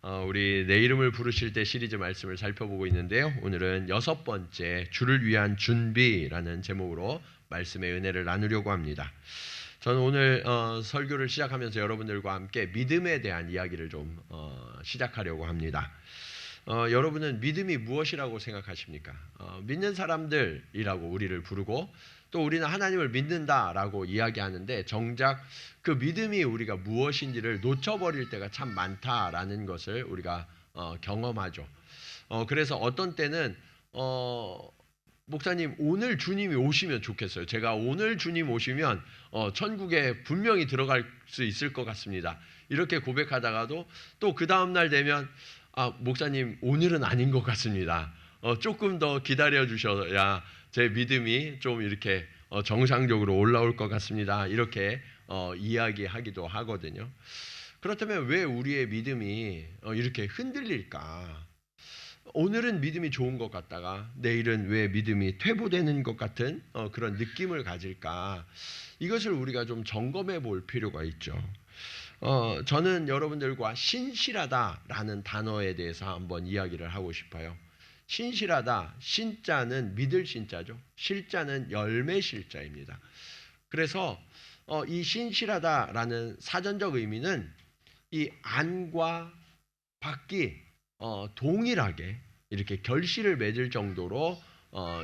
우리 내 이름을 부르실 때 시리즈 말씀을 살펴보고 있는데요. 오늘은 6번째 주를 위한 준비라는 제목으로 말씀의 은혜를 나누려고 합니다. 저는 오늘 설교를 시작하면서 여러분들과 함께 믿음에 대한 이야기를 좀 시작하려고 합니다. 여러분은 믿음이 무엇이라고 생각하십니까? 믿는 사람들이라고 우리를 부르고 또 우리는 하나님을 믿는다라고 이야기하는데 정작 그 믿음이 우리가 무엇인지를 놓쳐버릴 때가 참 많다라는 것을 우리가 경험하죠. 그래서 어떤 때는 목사님 오늘 주님이 오시면 좋겠어요. 제가 오늘 주님 오시면 천국에 분명히 들어갈 수 있을 것 같습니다. 이렇게 고백하다가도 또 그 다음날 되면 목사님 오늘은 아닌 것 같습니다. 조금 더 기다려 주셔야 제 믿음이 좀 이렇게 정상적으로 올라올 것 같습니다. 이렇게 이야기하기도 하거든요. 그렇다면 왜 우리의 믿음이 이렇게 흔들릴까? 오늘은 믿음이 좋은 것 같다가 내일은 왜 믿음이 퇴보되는 것 같은 그런 느낌을 가질까? 이것을 우리가 좀 점검해 볼 필요가 있죠. 저는 여러분들과 신실하다라는 단어에 대해서 한번 이야기를 하고 싶어요. 신실하다, 신자는 믿을 신자죠. 실자는 열매 실자입니다. 그래서 이 신실하다라는 사전적 의미는 이 안과 밖이 동일하게 이렇게 결실을 맺을 정도로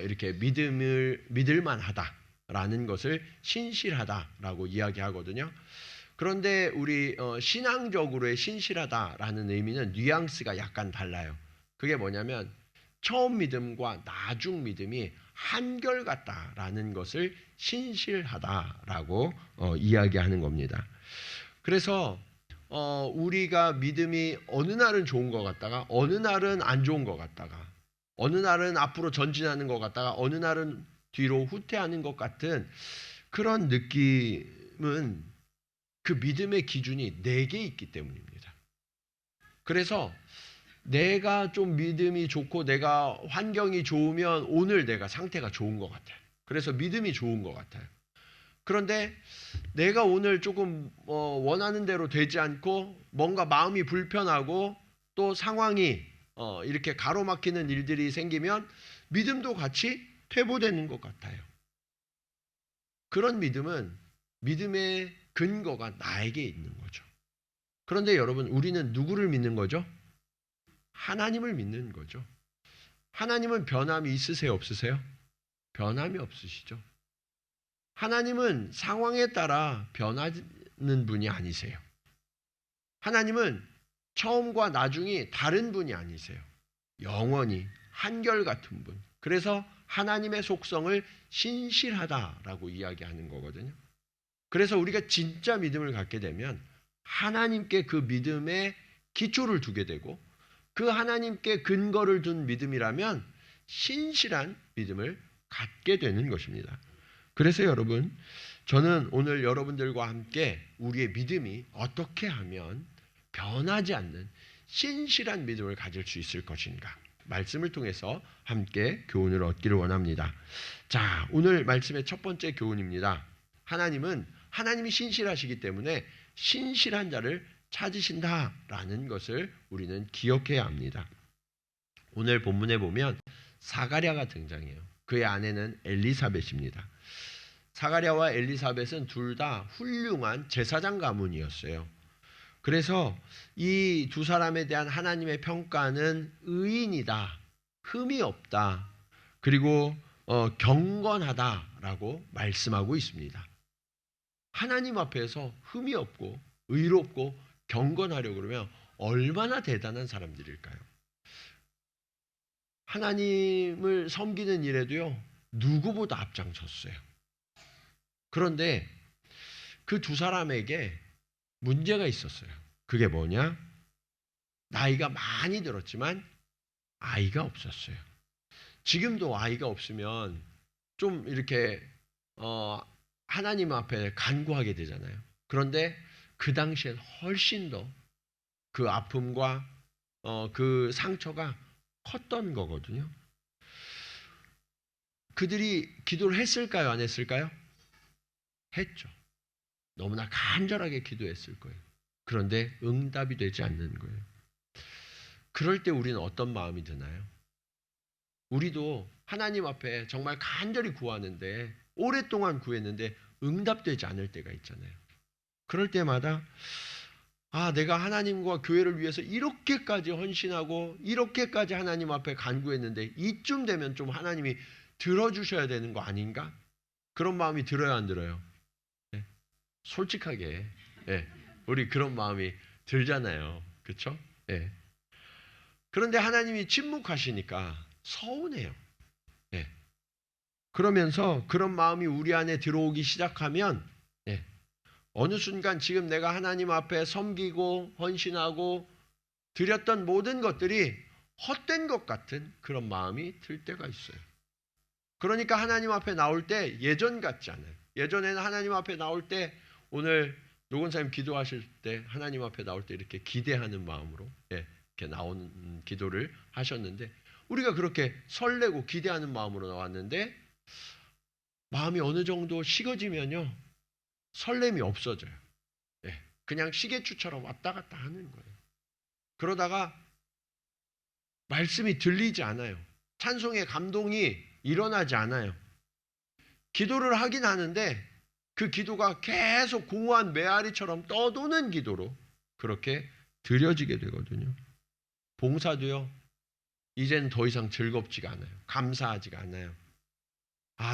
이렇게 믿을 만하다라는 것을 신실하다라고 이야기하거든요. 그런데 우리 신앙적으로의 신실하다라는 의미는 뉘앙스가 약간 달라요. 그게 뭐냐면 처음 믿음과 나중 믿음이 한결같다라는 것을 신실하다라고 이야기하는 겁니다. 그래서 우리가 믿음이 어느 날은 좋은 것 같다가 어느 날은 안 좋은 것 같다가 어느 날은 앞으로 전진하는 것 같다가 어느 날은 뒤로 후퇴하는 것 같은 그런 느낌은 그 믿음의 기준이 4개 있기 때문입니다. 그래서 내가 좀 믿음이 좋고 내가 환경이 좋으면 오늘 내가 상태가 좋은 것 같아요. 그래서 믿음이 좋은 것 같아요. 그런데 내가 오늘 조금 원하는 대로 되지 않고 뭔가 마음이 불편하고 또 상황이 이렇게 가로막히는 일들이 생기면 믿음도 같이 퇴보되는 것 같아요. 그런 믿음은 믿음의 근거가 나에게 있는 거죠. 그런데 여러분, 우리는 누구를 믿는 거죠? 하나님을 믿는 거죠. 하나님은 변함이 있으세요, 없으세요? 변함이 없으시죠. 하나님은 상황에 따라 변하는 분이 아니세요. 하나님은 처음과 나중이 다른 분이 아니세요. 영원히 한결같은 분. 그래서 하나님의 속성을 신실하다라고 이야기하는 거거든요. 그래서 우리가 진짜 믿음을 갖게 되면 하나님께 그 믿음에 기초를 두게 되고 그 하나님께 근거를 둔 믿음이라면 신실한 믿음을 갖게 되는 것입니다. 그래서 여러분, 저는 오늘 여러분들과 함께 우리의 믿음이 어떻게 하면 변하지 않는 신실한 믿음을 가질 수 있을 것인가 말씀을 통해서 함께 교훈을 얻기를 원합니다. 자, 오늘 말씀의 첫 번째 교훈입니다. 하나님이 신실하시기 때문에 신실한 자를 찾으신다라는 것을 우리는 기억해야 합니다. 오늘 본문에 보면 사가랴가 등장해요. 그의 아내는 엘리사벳입니다. 사가랴와 엘리사벳은 둘 다 훌륭한 제사장 가문이었어요. 그래서 이 두 사람에 대한 하나님의 평가는 의인이다, 흠이 없다, 그리고 경건하다라고 말씀하고 있습니다. 하나님 앞에서 흠이 없고 의롭고 경건하려고 그러면 얼마나 대단한 사람들일까요? 하나님을 섬기는 일에도요, 누구보다 앞장섰어요. 그런데 그 두 사람에게 문제가 있었어요. 그게 뭐냐? 나이가 많이 들었지만 아이가 없었어요. 지금도 아이가 없으면 좀 이렇게 하나님 앞에 간구하게 되잖아요. 그런데 그 당시엔 훨씬 더 그 아픔과 그 상처가 컸던 거거든요. 그들이 기도를 했을까요? 안 했을까요? 했죠. 너무나 간절하게 기도했을 거예요. 그런데 응답이 되지 않는 거예요. 그럴 때 우리는 어떤 마음이 드나요? 우리도 하나님 앞에 정말 간절히 구하는데 오랫동안 구했는데 응답되지 않을 때가 있잖아요. 그럴 때마다 내가 하나님과 교회를 위해서 이렇게까지 헌신하고 이렇게까지 하나님 앞에 간구했는데 이쯤 되면 좀 하나님이 들어주셔야 되는 거 아닌가? 그런 마음이 들어요, 안 들어요? 네. 솔직하게 우리 그런 마음이 들잖아요. 그렇죠? 그런데 하나님이 침묵하시니까 서운해요. 그러면서 그런 마음이 우리 안에 들어오기 시작하면 어느 순간 지금 내가 하나님 앞에 섬기고 헌신하고 드렸던 모든 것들이 헛된 것 같은 그런 마음이 들 때가 있어요. 그러니까 하나님 앞에 나올 때 예전 같지 않아요. 예전에는 하나님 앞에 나올 때 오늘 노건사님 기도하실 때 하나님 앞에 나올 때 이렇게 기대하는 마음으로 이렇게 나오는 기도를 하셨는데 우리가 그렇게 설레고 기대하는 마음으로 나왔는데 마음이 어느 정도 식어지면요. 설렘이 없어져요. 그냥 시계추처럼 왔다 갔다 하는 거예요. 그러다가 말씀이 들리지 않아요. 찬송의 감동이 일어나지 않아요. 기도를 하긴 하는데 그 기도가 계속 공허한 메아리처럼 떠도는 기도로 그렇게 드려지게 되거든요. 봉사도요. 이제는 더 이상 즐겁지가 않아요. 감사하지가 않아요.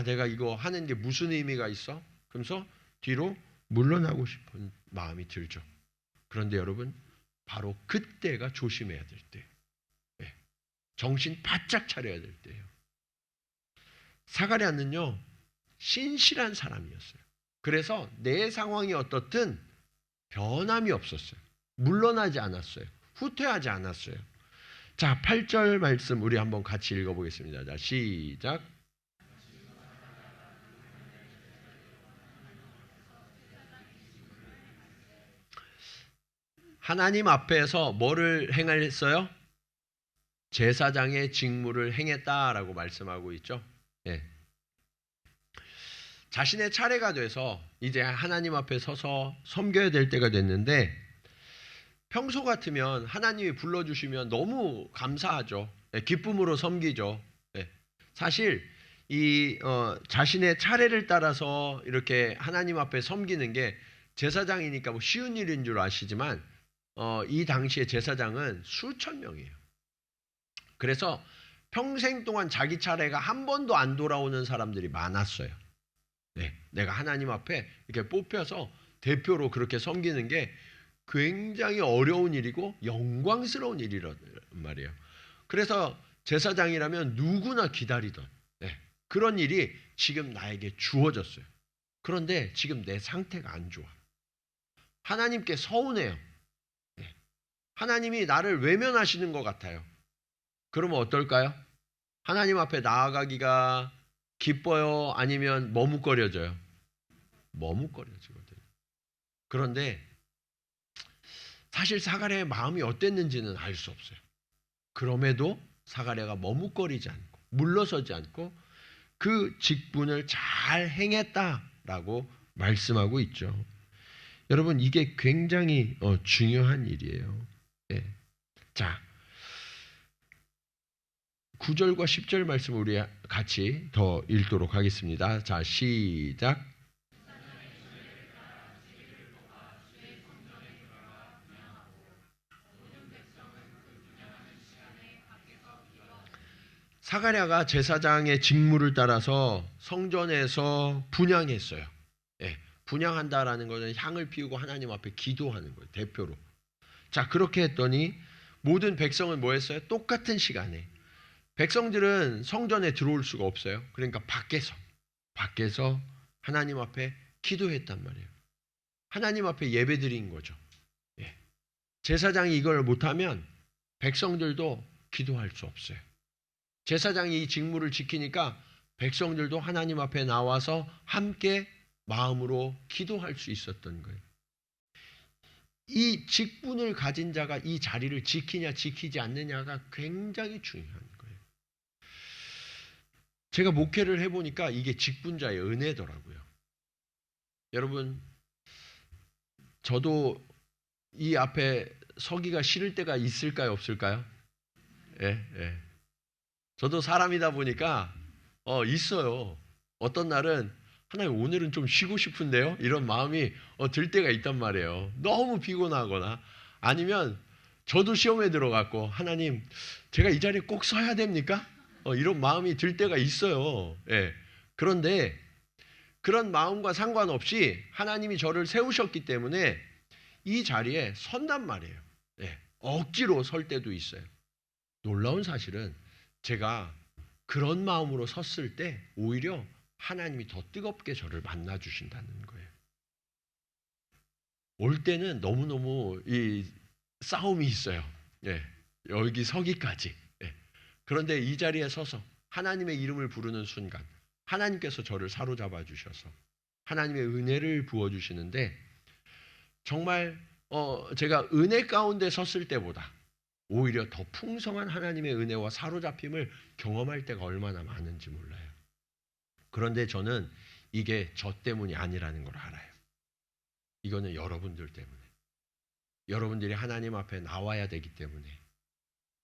내가 이거 하는 게 무슨 의미가 있어? 그러면서 뒤로 물러나고 싶은 마음이 들죠. 그런데 여러분 바로 그때가 조심해야 될 때예요. 정신 바짝 차려야 될 때예요. 사가랴는요. 신실한 사람이었어요. 그래서 내 상황이 어떻든 변함이 없었어요. 물러나지 않았어요. 후퇴하지 않았어요. 자, 8절 말씀 우리 한번 같이 읽어보겠습니다. 자, 시작. 하나님 앞에서 뭐를 행했어요? 제사장의 직무를 행했다라고 말씀하고 있죠. 자신의 차례가 돼서 이제 하나님 앞에 서서 섬겨야 될 때가 됐는데 평소 같으면 하나님이 불러주시면 너무 감사하죠. 기쁨으로 섬기죠. 사실 이 자신의 차례를 따라서 이렇게 하나님 앞에 섬기는 게 제사장이니까 뭐 쉬운 일인 줄 아시지만 이 당시에 제사장은 수천 명이에요. 그래서 평생 동안 자기 차례가 한 번도 안 돌아오는 사람들이 많았어요. 내가 하나님 앞에 이렇게 뽑혀서 대표로 그렇게 섬기는 게 굉장히 어려운 일이고 영광스러운 일이란 말이에요. 그래서 제사장이라면 누구나 기다리던 그런 일이 지금 나에게 주어졌어요. 그런데 지금 내 상태가 안 좋아. 하나님께 서운해요. 하나님이 나를 외면하시는 것 같아요. 그러면 어떨까요? 하나님 앞에 나아가기가 기뻐요? 아니면 머뭇거려져요? 머뭇거려지거든요. 그런데 사실 사가랴의 마음이 어땠는지는 알 수 없어요. 그럼에도 사가랴가 머뭇거리지 않고 물러서지 않고 그 직분을 잘 행했다라고 말씀하고 있죠. 여러분 이게 굉장히 중요한 일이에요. 자, 9절과 10절 말씀 우리 같이 더 읽도록 하겠습니다. 자, 시작. 사가랴가 제사장의 직무를 따라서 성전에서 분향했어요. 분향한다라는 것은 향을 피우고 하나님 앞에 기도하는 거예요. 대표로. 자, 그렇게 했더니 모든 백성은 뭐 했어요? 똑같은 시간에. 백성들은 성전에 들어올 수가 없어요. 그러니까 밖에서 하나님 앞에 기도했단 말이에요. 하나님 앞에 예배드린 거죠. 제사장이 이걸 못하면 백성들도 기도할 수 없어요. 제사장이 이 직무를 지키니까 백성들도 하나님 앞에 나와서 함께 마음으로 기도할 수 있었던 거예요. 이 직분을 가진 자가 이 자리를 지키냐 지키지 않느냐가 굉장히 중요한 거예요. 제가 목회를 해보니까 이게 직분자의 은혜더라고요. 여러분, 저도 이 앞에 서기가 싫을 때가 있을까요, 없을까요? 예, 예. 저도 사람이다 보니까 있어요. 어떤 날은 하나님 오늘은 좀 쉬고 싶은데요? 이런 마음이 들 때가 있단 말이에요. 너무 피곤하거나 아니면 저도 시험에 들어갔고 하나님 제가 이 자리에 꼭 서야 됩니까? 이런 마음이 들 때가 있어요. 예. 그런데 그런 마음과 상관없이 하나님이 저를 세우셨기 때문에 이 자리에 선단 말이에요. 예. 억지로 설 때도 있어요. 놀라운 사실은 제가 그런 마음으로 섰을 때 오히려 하나님이 더 뜨겁게 저를 만나 주신다는 거예요. 올 때는 너무너무 이 싸움이 있어요. 예. 여기 서기까지. 예. 그런데 이 자리에 서서 하나님의 이름을 부르는 순간 하나님께서 저를 사로잡아 주셔서 하나님의 은혜를 부어 주시는데 정말 제가 은혜 가운데 섰을 때보다 오히려 더 풍성한 하나님의 은혜와 사로잡힘을 경험할 때가 얼마나 많은지 몰라요. 그런데 저는 이게 저 때문이 아니라는 걸 알아요. 이거는 여러분들 때문에. 여러분들이 하나님 앞에 나와야 되기 때문에.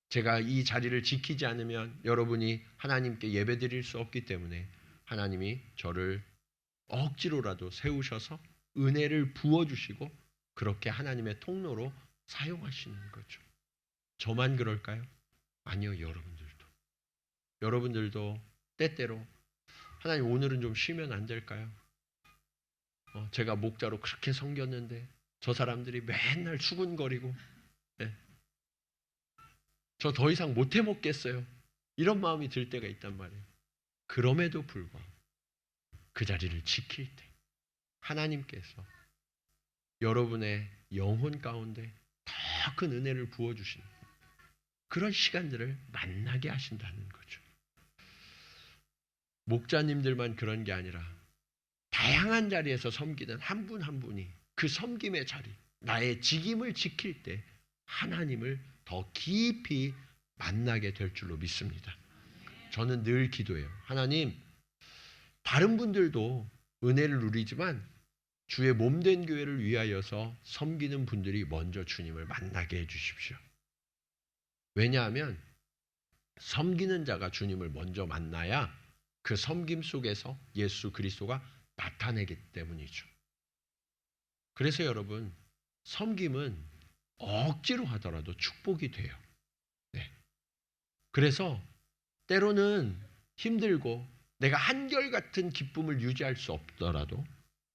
제가 이 자리를 지키지 않으면 여러분이 하나님께 예배드릴 수 없기 때문에 하나님이 저를 억지로라도 세우셔서 은혜를 부어주시고 그렇게 하나님의 통로로 사용하시는 거죠. 저만 그럴까요? 아니요, 여러분들도. 여러분들도 때때로 하나님 오늘은 좀 쉬면 안 될까요? 제가 목자로 그렇게 섬겼는데 저 사람들이 맨날 수군거리고 네. 저 더 이상 못 해먹겠어요. 이런 마음이 들 때가 있단 말이에요. 그럼에도 불구하고 그 자리를 지킬 때 하나님께서 여러분의 영혼 가운데 더 큰 은혜를 부어주시는 그런 시간들을 만나게 하신다는 거죠. 목자님들만 그런 게 아니라 다양한 자리에서 섬기는 한 분 한 분이 그 섬김의 자리, 나의 직임을 지킬 때 하나님을 더 깊이 만나게 될 줄로 믿습니다. 저는 늘 기도해요. 하나님, 다른 분들도 은혜를 누리지만 주의 몸된 교회를 위하여서 섬기는 분들이 먼저 주님을 만나게 해주십시오. 왜냐하면 섬기는 자가 주님을 먼저 만나야 그 섬김 속에서 예수 그리스도가 나타내기 때문이죠. 그래서 여러분, 섬김은 억지로 하더라도 축복이 돼요. 네. 그래서 때로는 힘들고 내가 한결같은 기쁨을 유지할 수 없더라도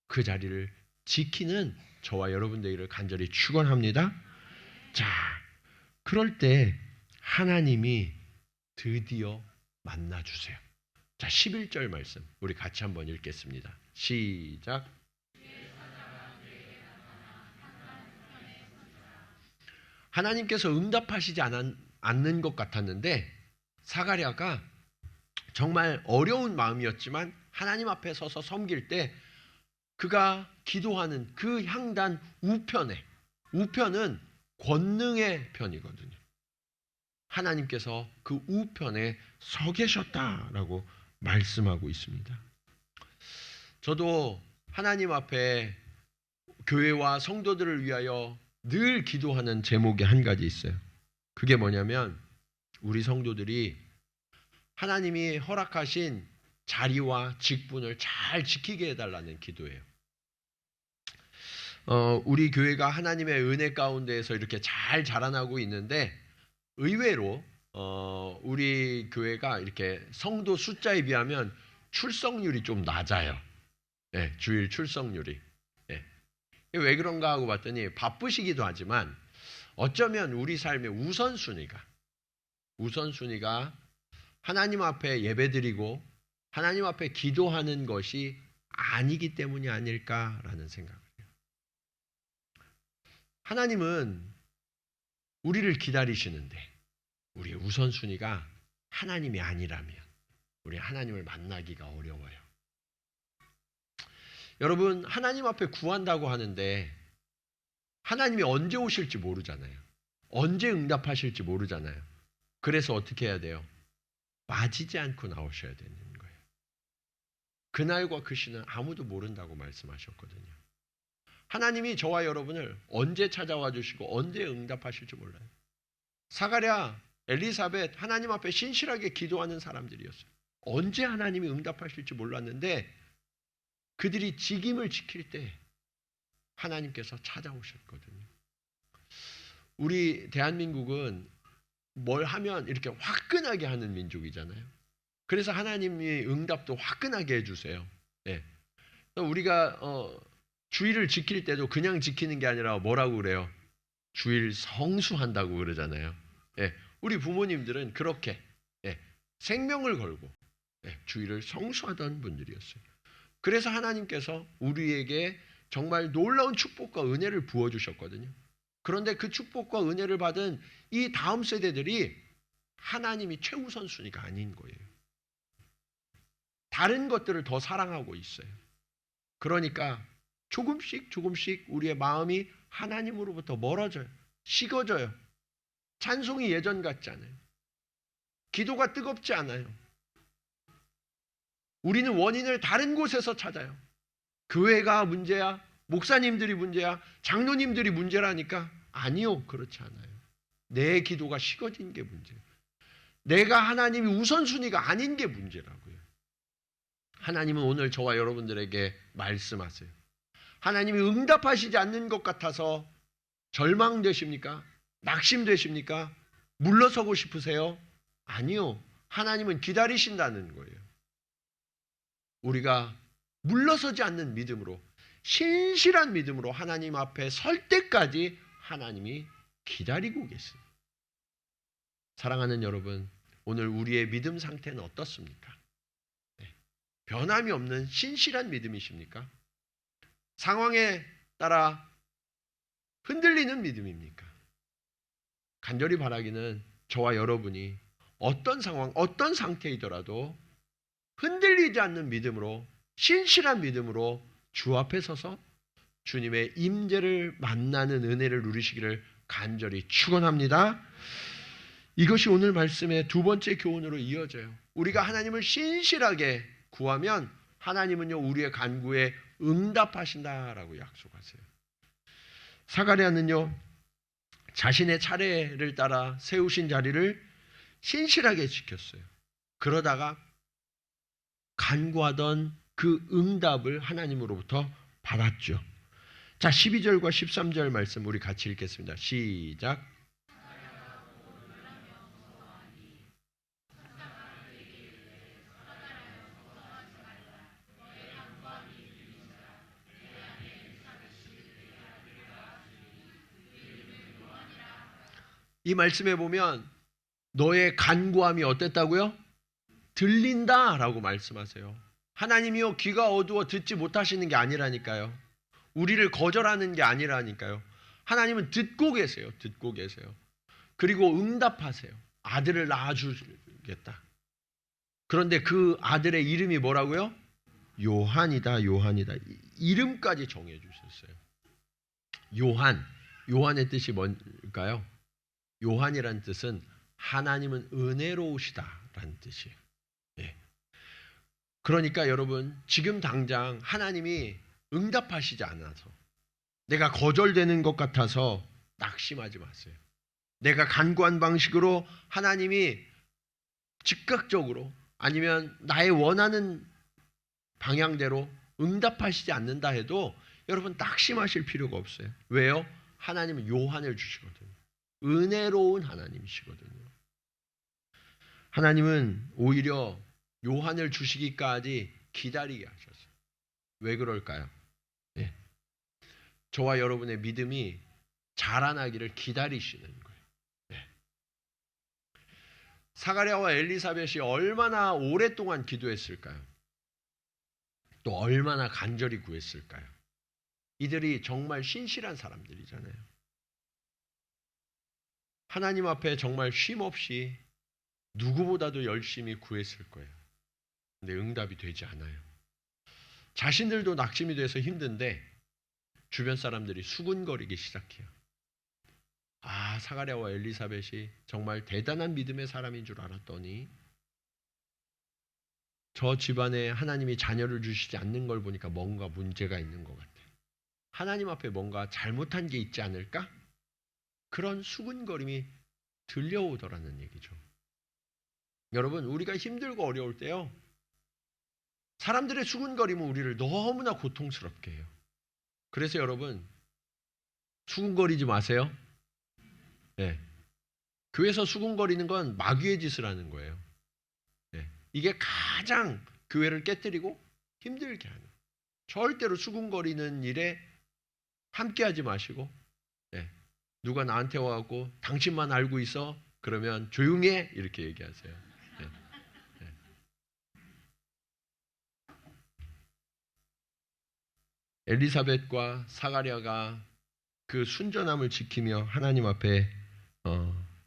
그 자리를 지키는 저와 여러분들을 간절히 축원합니다. 자, 그럴 때 하나님이 드디어 만나주세요. 자, 11절 말씀 우리 같이 한번 읽겠습니다. 시작. 하나님께서 응답하시지 않는 것 같았는데 사가랴가 정말 어려운 마음이었지만 하나님 앞에 서서 섬길 때 그가 기도하는 그 향단 우편은 권능의 편이거든요. 하나님께서 그 우편에 서 계셨다라고 말씀하고 있습니다. 저도 하나님 앞에 교회와 성도들을 위하여 늘 기도하는 제목이 한 가지 있어요. 그게 뭐냐면 우리 성도들이 하나님이 허락하신 자리와 직분을 잘 지키게 해달라는 기도예요. 우리 교회가 하나님의 은혜 가운데에서 이렇게 잘 자라나고 있는데 의외로 우리 교회가 이렇게 성도 숫자에 비하면 출석률이 좀 낮아요. 네, 주일 출석률이. 네. 왜 그런가 하고 봤더니 바쁘시기도 하지만 어쩌면 우리 삶의 우선순위가 하나님 앞에 예배드리고 하나님 앞에 기도하는 것이 아니기 때문이 아닐까라는 생각을 해요. 하나님은 우리를 기다리시는데 우리의 우선순위가 하나님이 아니라면 우리 하나님을 만나기가 어려워요. 여러분, 하나님 앞에 구한다고 하는데 하나님이 언제 오실지 모르잖아요. 언제 응답하실지 모르잖아요. 그래서 어떻게 해야 돼요? 빠지지 않고 나오셔야 되는 거예요. 그날과 그 시는 아무도 모른다고 말씀하셨거든요. 하나님이 저와 여러분을 언제 찾아와 주시고 언제 응답하실지 몰라요. 사가랴 엘리사벳 하나님 앞에 신실하게 기도하는 사람들이었어요. 언제 하나님이 응답하실지 몰랐는데 그들이 직임을 지킬 때 하나님께서 찾아오셨거든요. 우리 대한민국은 뭘 하면 이렇게 화끈하게 하는 민족이잖아요. 그래서 하나님이 응답도 화끈하게 해주세요. 예. 우리가 주일을 지킬 때도 그냥 지키는 게 아니라 뭐라고 그래요? 주일 성수한다고 그러잖아요. 예. 우리 부모님들은 그렇게 생명을 걸고 주일을 성수하던 분들이었어요. 그래서 하나님께서 우리에게 정말 놀라운 축복과 은혜를 부어주셨거든요. 그런데 그 축복과 은혜를 받은 이 다음 세대들이 하나님이 최우선순위가 아닌 거예요. 다른 것들을 더 사랑하고 있어요. 그러니까 조금씩 우리의 마음이 하나님으로부터 멀어져요. 식어져요. 찬송이 예전 같지 않아요. 기도가 뜨겁지 않아요. 우리는 원인을 다른 곳에서 찾아요. 교회가 문제야? 목사님들이 문제야? 장로님들이 문제라니까? 아니요, 그렇지 않아요. 내 기도가 식어진 게 문제예요. 내가 하나님이 우선순위가 아닌 게 문제라고요. 하나님은 오늘 저와 여러분들에게 말씀하세요. 하나님이 응답하시지 않는 것 같아서 절망되십니까? 낙심되십니까? 물러서고 싶으세요? 아니요. 하나님은 기다리신다는 거예요. 우리가 물러서지 않는 믿음으로, 신실한 믿음으로 하나님 앞에 설 때까지 하나님이 기다리고 계세요. 사랑하는 여러분, 오늘 우리의 믿음 상태는 어떻습니까? 변함이 없는 신실한 믿음이십니까? 상황에 따라 흔들리는 믿음입니까? 간절히 바라기는 저와 여러분이 어떤 상황, 어떤 상태이더라도 흔들리지 않는 믿음으로, 신실한 믿음으로 주 앞에 서서 주님의 임재를 만나는 은혜를 누리시기를 간절히 축원합니다. 이것이 오늘 말씀의 두 번째 교훈으로 이어져요. 우리가 하나님을 신실하게 구하면 하나님은요 우리의 간구에 응답하신다라고 약속하세요. 사가랴는요 자신의 차례를 따라 세우신 자리를 신실하게 지켰어요. 그러다가 간구하던 그 응답을 하나님으로부터 받았죠. 자, 12절과 13절 말씀 우리 같이 읽겠습니다. 시작. 이 말씀에 보면 너의 간구함이 어땠다고요? 들린다라고 말씀하세요. 하나님이요 귀가 어두워 듣지 못하시는 게 아니라니까요. 우리를 거절하는 게 아니라니까요. 하나님은 듣고 계세요. 듣고 계세요. 그리고 응답하세요. 아들을 낳아주겠다. 그런데 그 아들의 이름이 뭐라고요? 요한이다. 요한이다. 이름까지 정해 주셨어요. 요한. 요한의 뜻이 뭘까요? 요한이란 뜻은 하나님은 은혜로우시다라는 뜻이에요. 예. 그러니까 여러분 지금 당장 하나님이 응답하시지 않아서 내가 거절되는 것 같아서 낙심하지 마세요. 내가 간구한 방식으로 하나님이 즉각적으로 아니면 나의 원하는 방향대로 응답하시지 않는다 해도 여러분 낙심하실 필요가 없어요. 왜요? 하나님은 요한을 주시거든요. 은혜로운 하나님이시거든요. 하나님은 오히려 요한을 주시기까지 기다리게 하셨어요. 왜 그럴까요? 예. 저와 여러분의 믿음이 자라나기를 기다리시는 거예요. 예. 사가랴와 엘리사벳이 얼마나 오랫동안 기도했을까요? 또 얼마나 간절히 구했을까요? 이들이 정말 신실한 사람들이잖아요. 하나님 앞에 정말 쉼없이 누구보다도 열심히 구했을 거예요. 근데 응답이 되지 않아요. 자신들도 낙심이 돼서 힘든데 주변 사람들이 수군거리기 시작해요. 아, 사가랴와 엘리사벳이 정말 대단한 믿음의 사람인 줄 알았더니 저 집안에 하나님이 자녀를 주시지 않는 걸 보니까 뭔가 문제가 있는 것 같아요. 하나님 앞에 뭔가 잘못한 게 있지 않을까? 그런 수군거림이 들려오더라는 얘기죠. 여러분, 우리가 힘들고 어려울 때요, 사람들의 수군거림은 우리를 너무나 고통스럽게 해요. 그래서 여러분, 수군거리지 마세요. 네. 교회에서 수군거리는 건 마귀의 짓을 하는 거예요. 네. 이게 가장 교회를 깨뜨리고 힘들게 하는 거예요. 절대로 수군거리는 일에 함께하지 마시고, 네. 누가 나한테 와갖고 당신만 알고 있어? 그러면 조용히 해! 이렇게 얘기하세요. 네. 네. 엘리사벳과 사가랴가 그 순전함을 지키며 하나님 앞에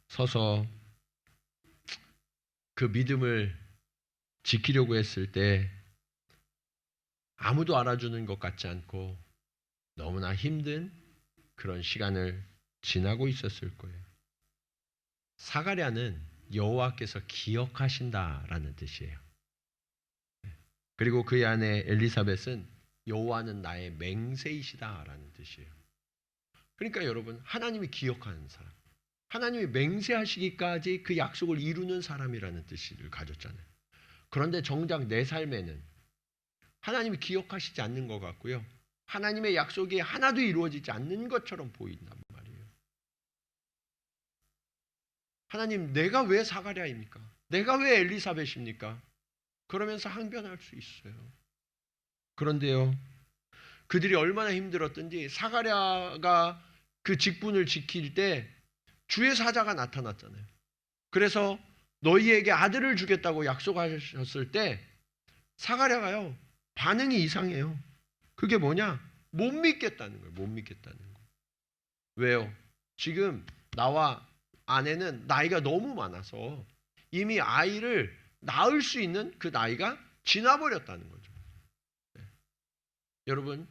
서서 그 믿음을 지키려고 했을 때 아무도 알아주는 것 같지 않고 너무나 힘든 그런 시간을 지나고 있었을 거예요. 사가랴는 여호와께서 기억하신다라는 뜻이에요. 그리고 그의 아내 엘리사벳은 여호와는 나의 맹세이시다라는 뜻이에요. 그러니까 여러분, 하나님이 기억하는 사람, 하나님이 맹세하시기까지 그 약속을 이루는 사람이라는 뜻을 가졌잖아요. 그런데 정작 내 삶에는 하나님이 기억하시지 않는 것 같고요, 하나님의 약속이 하나도 이루어지지 않는 것처럼 보인단 말이에요. 하나님, 내가 왜 사가랴입니까? 내가 왜 엘리사벳입니까? 그러면서 항변할 수 있어요. 그런데요, 그들이 얼마나 힘들었든지 사가랴가 그 직분을 지킬 때 주의 사자가 나타났잖아요. 그래서 너희에게 아들을 주겠다고 약속하셨을 때 사가랴가요, 반응이 이상해요. 그게 뭐냐? 못 믿겠다는 거예요. 못 믿겠다는 거. 왜요? 지금 나와 아내는 나이가 너무 많아서 이미 아이를 낳을 수 있는 그 나이가 지나버렸다는 거죠. 네. 여러분,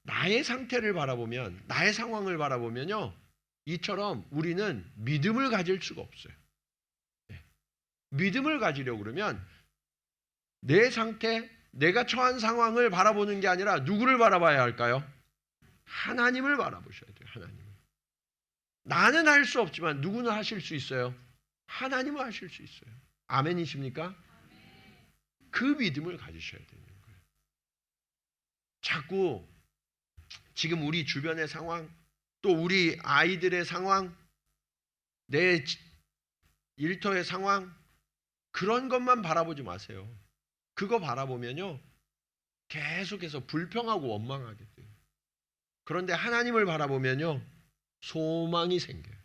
나의 상태를 바라보면, 나의 상황을 바라보면요, 이처럼 우리는 믿음을 가질 수가 없어요. 네. 믿음을 가지려고 그러면 내 상태, 내가 처한 상황을 바라보는 게 아니라 누구를 바라봐야 할까요? 하나님을 바라보셔야 돼요. 하나님을. 나는 할 수 없지만 누구는 하실 수 있어요? 하나님은 하실 수 있어요. 아멘이십니까? 그 믿음을 가지셔야 되는 거예요. 자꾸 지금 우리 주변의 상황, 또 우리 아이들의 상황, 내 일터의 상황, 그런 것만 바라보지 마세요. 그거 바라보면요, 계속해서 불평하고 원망하게 돼요. 그런데 하나님을 바라보면요, 소망이 생겨요.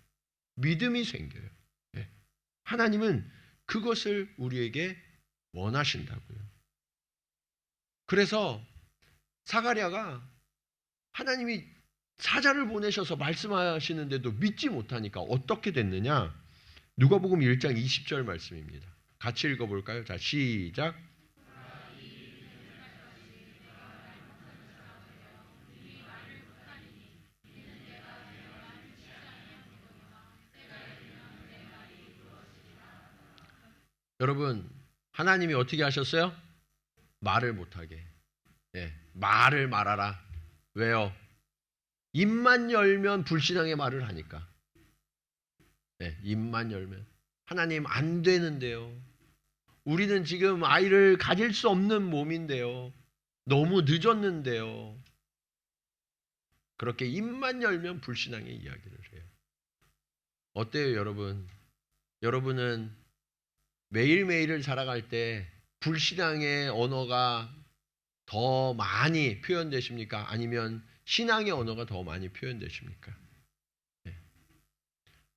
믿음이 생겨요. 네. 하나님은 그것을 우리에게 원하신다고요. 그래서 사가랴가 하나님이 사자를 보내셔서 말씀하시는데도 믿지 못하니까 어떻게 됐느냐? 누가복음 1장 20절 말씀입니다. 같이 읽어볼까요? 자, 시작. 여러분, 하나님이 어떻게 하셨어요? 말을 못하게. 네, 말을 말하라. 왜요? 입만 열면 불신앙의 말을 하니까. 네, 입만 열면. 하나님, 안 되는데요. 우리는 지금 아이를 가질 수 없는 몸인데요. 너무 늦었는데요. 그렇게 입만 열면 불신앙의 이야기를 해요. 어때요, 여러분? 여러분은 매일매일을 살아갈 때 불신앙의 언어가 더 많이 표현되십니까? 아니면 신앙의 언어가 더 많이 표현되십니까? 네.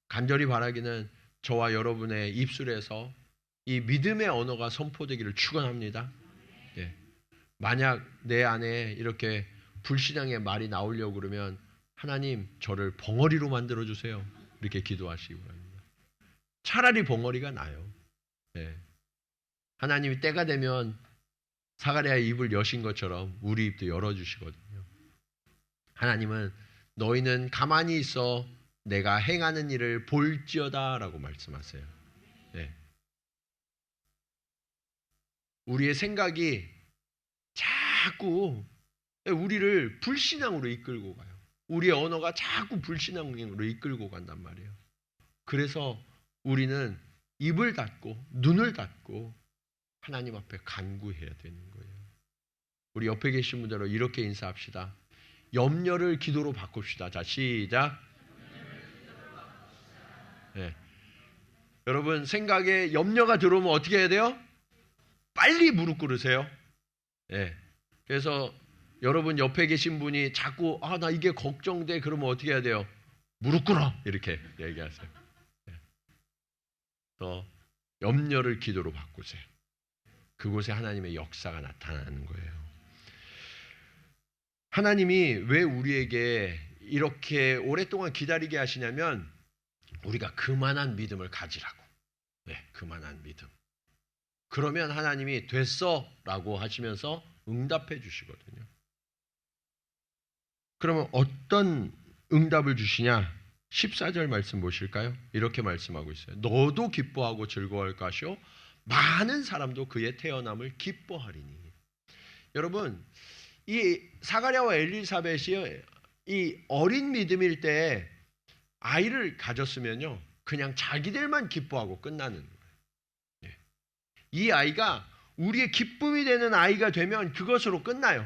간절히 바라기는 저와 여러분의 입술에서 이 믿음의 언어가 선포되기를 축원합니다. 네. 만약 내 안에 이렇게 불신앙의 말이 나오려고 그러면 하나님, 저를 벙어리로 만들어주세요. 이렇게 기도하시기 바랍니다. 차라리 벙어리가 나요. 네. 하나님이 때가 되면 사가랴의 입을 여신 것처럼 우리 입도 열어주시거든요. 하나님은 너희는 가만히 있어 내가 행하는 일을 볼지어다 라고 말씀하세요. 네. 우리의 생각이 자꾸 우리를 불신앙으로 이끌고 가요. 우리의 언어가 자꾸 불신앙으로 이끌고 간단 말이에요. 그래서 우리는 입을 닫고 눈을 닫고 하나님 앞에 간구해야 되는 거예요. 우리 옆에 계신 분들로 이렇게 인사합시다. 염려를 기도로 바꿉시다. 자, 시작. 네. 여러분 생각에 염려가 들어오면 어떻게 해야 돼요? 빨리 무릎 꿇으세요. 네. 그래서 여러분 옆에 계신 분이 자꾸 나 이게 걱정돼 그러면 어떻게 해야 돼요? 무릎 꿇어 이렇게 얘기하세요. 네. 또 염려를 기도로 바꾸세요. 그곳에 하나님의 역사가 나타나는 거예요. 하나님이 왜 우리에게 이렇게 오랫동안 기다리게 하시냐면 우리가 그만한 믿음을 가지라고. 네, 그만한 믿음. 그러면 하나님이 됐어 라고 하시면서 응답해 주시거든요. 그러면 어떤 응답을 주시냐? 14절 말씀 보실까요? 이렇게 말씀하고 있어요. 너도 기뻐하고 즐거워할 것이요 많은 사람도 그의 태어남을 기뻐하리니. 여러분 이 사가랴와 엘리사벳이 이 어린 믿음일 때 아이를 가졌으면요 그냥 자기들만 기뻐하고 끝나는 거예요. 이 아이가 우리의 기쁨이 되는 아이가 되면 그것으로 끝나요.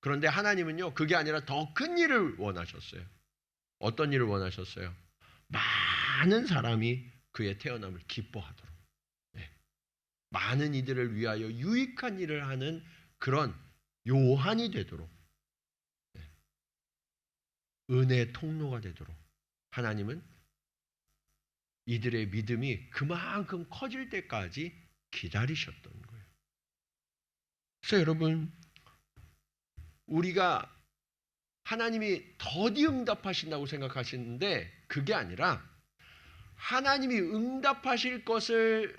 그런데 하나님은요 그게 아니라 더 큰 일을 원하셨어요. 어떤 일을 원하셨어요? 많은 사람이 그의 태어남을 기뻐하도록, 많은 이들을 위하여 유익한 일을 하는 그런 요한이 되도록, 은혜의 통로가 되도록 하나님은 이들의 믿음이 그만큼 커질 때까지 기다리셨던 거예요. 그래서 여러분 우리가 하나님이 더디 응답하신다고 생각하시는데 그게 아니라 하나님이 응답하실 것을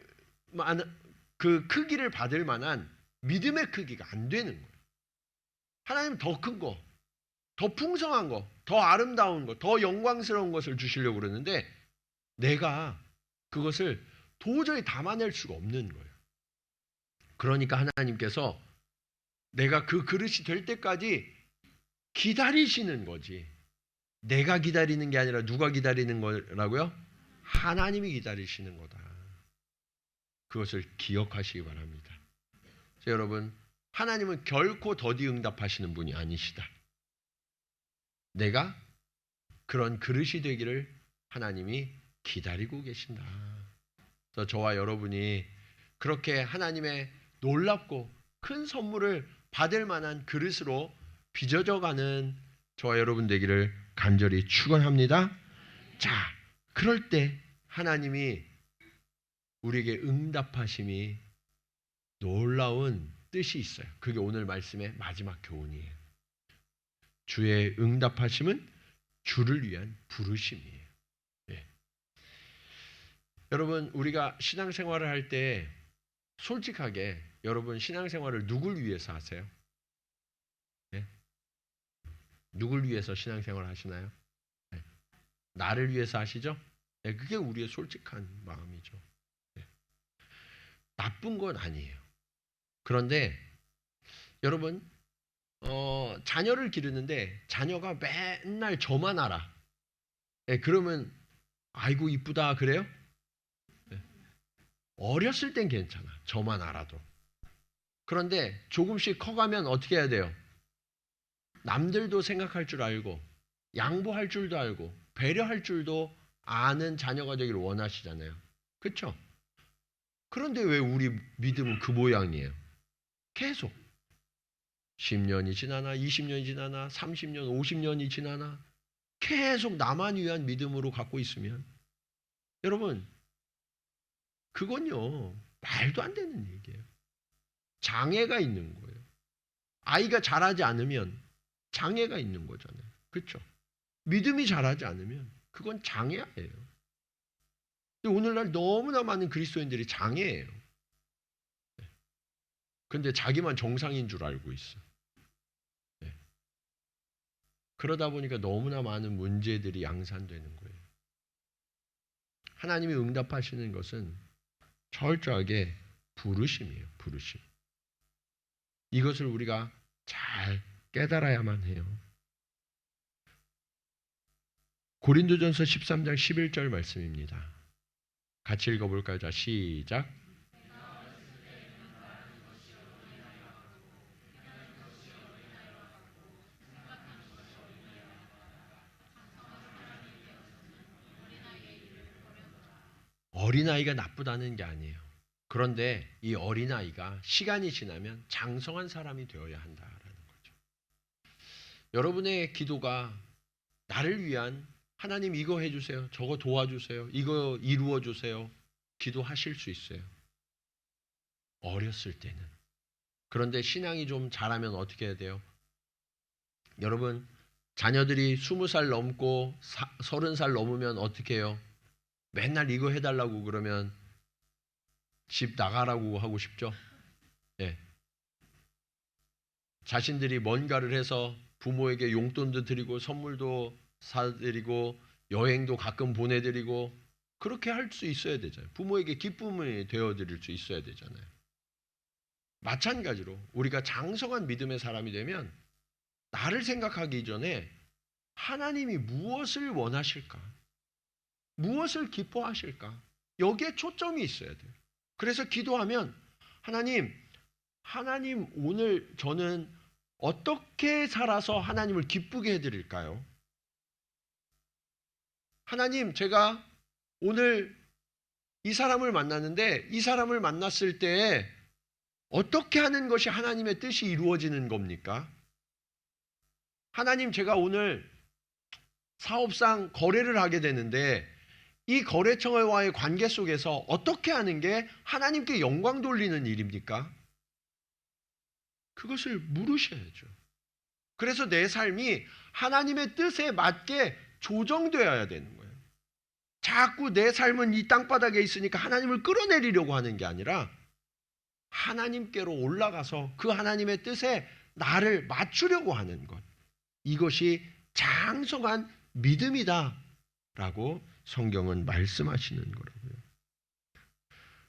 그 크기를 받을 만한 믿음의 크기가 안 되는 거예요. 하나님은 더 큰 거, 더 풍성한 거, 더 아름다운 거, 더 영광스러운 것을 주시려고 그러는데 내가 그것을 도저히 담아낼 수가 없는 거예요. 그러니까 하나님께서 내가 그 그릇이 될 때까지 기다리시는 거지. 내가 기다리는 게 아니라 누가 기다리는 거라고요? 하나님이 기다리시는 거다. 그것을 기억하시기 바랍니다. 여러분, 하나님은 결코 더디 응답하시는 분이 아니시다. 내가 그런 그릇이 되기를 하나님이 기다리고 계신다. 그래서 저와 여러분이 그렇게 하나님의 놀랍고 큰 선물을 받을 만한 그릇으로 빚어져가는 저와 여러분 되기를 간절히 축원합니다. 자, 그럴 때 하나님이 우리에게 응답하심이 놀라운 뜻이 있어요. 그게 오늘 말씀의 마지막 교훈이에요. 주의 응답하심은 주를 위한 부르심이에요. 네. 여러분 우리가 신앙생활을 할 때 솔직하게 여러분 신앙생활을 누굴 위해서 하세요? 네? 누굴 위해서 신앙생활을 하시나요? 네. 나를 위해서 하시죠? 네, 그게 우리의 솔직한 마음이죠. 네. 나쁜 건 아니에요. 그런데 여러분 자녀를 기르는데 자녀가 맨날 저만 알아. 네, 그러면 아이고 이쁘다 그래요? 네. 어렸을 땐 괜찮아. 저만 알아도. 그런데 조금씩 커가면 어떻게 해야 돼요? 남들도 생각할 줄 알고 양보할 줄도 알고 배려할 줄도 아는 자녀가 되기를 원하시잖아요. 그렇죠? 그런데 왜 우리 믿음은 그 모양이에요? 계속 10년이 지나나 20년이 지나나 30년 50년이 지나나 계속 나만 위한 믿음으로 갖고 있으면 여러분 그건요 말도 안 되는 얘기예요. 장애가 있는 거예요. 아이가 자라지 않으면 장애가 있는 거잖아요. 그렇죠? 믿음이 자라지 않으면 그건 장애예요. 근데 오늘날 너무나 많은 그리스도인들이 장애예요. 근데 자기만 정상인 줄 알고 있어. 네. 그러다 보니까 너무나 많은 문제들이 양산되는 거예요. 하나님이 응답하시는 것은 철저하게 부르심이에요. 부르심. 이것을 우리가 잘 깨달아야만 해요. 고린도전서 13장 11절 말씀입니다. 같이 읽어볼까요? 자, 시작. 어린아이가 나쁘다는 게 아니에요. 그런데 이 어린아이가 시간이 지나면 장성한 사람이 되어야 한다라는 거죠. 여러분의 기도가 나를 위한 하나님 이거 해주세요. 저거 도와주세요. 이거 이루어주세요. 기도하실 수 있어요. 어렸을 때는. 그런데 신앙이 좀 자라면 어떻게 해야 돼요? 여러분, 자녀들이 20살 넘고 30살 넘으면 어떻게 해요? 맨날 이거 해달라고 그러면 집 나가라고 하고 싶죠? 예. 자신들이 뭔가를 해서 부모에게 용돈도 드리고 선물도 사드리고 여행도 가끔 보내드리고 그렇게 할 수 있어야 되잖아요. 부모에게 기쁨이 되어드릴 수 있어야 되잖아요. 마찬가지로 우리가 장성한 믿음의 사람이 되면 나를 생각하기 전에 하나님이 무엇을 원하실까? 무엇을 기뻐하실까? 여기에 초점이 있어야 돼요. 그래서 기도하면 하나님 오늘 저는 어떻게 살아서 하나님을 기쁘게 해드릴까요? 하나님, 제가 오늘 이 사람을 만났는데 이 사람을 만났을 때 어떻게 하는 것이 하나님의 뜻이 이루어지는 겁니까? 하나님, 제가 오늘 사업상 거래를 하게 되는데 이 거래처와의 관계 속에서 어떻게 하는 게 하나님께 영광 돌리는 일입니까? 그것을 물으셔야죠. 그래서 내 삶이 하나님의 뜻에 맞게 조정되어야 되는 거예요. 자꾸 내 삶은 이 땅바닥에 있으니까 하나님을 끌어내리려고 하는 게 아니라 하나님께로 올라가서 그 하나님의 뜻에 나를 맞추려고 하는 것. 이것이 장성한 믿음이다라고 성경은 말씀하시는 거라고요.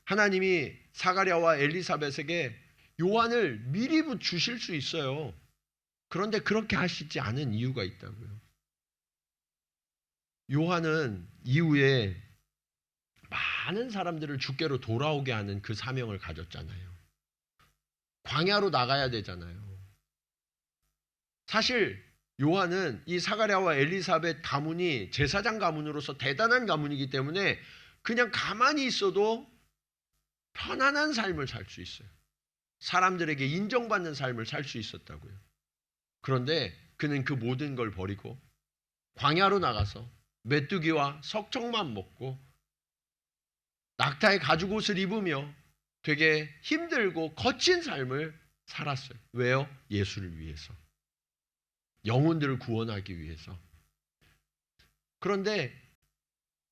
하나님이 사가랴와 엘리사벳에게 요한을 미리 주실 수 있어요. 그런데 그렇게 하시지 않은 이유가 있다고요. 요한은 이후에 많은 사람들을 주께로 돌아오게 하는 그 사명을 가졌잖아요. 광야로 나가야 되잖아요. 사실 요한은 이 사가랴와 엘리사벳 가문이 제사장 가문으로서 대단한 가문이기 때문에 그냥 가만히 있어도 편안한 삶을 살 수 있어요. 사람들에게 인정받는 삶을 살 수 있었다고요. 그런데 그는 그 모든 걸 버리고 광야로 나가서 메뚜기와 석청만 먹고 낙타의 가죽옷을 입으며 되게 힘들고 거친 삶을 살았어요. 왜요? 예수를 위해서. 영혼들을 구원하기 위해서. 그런데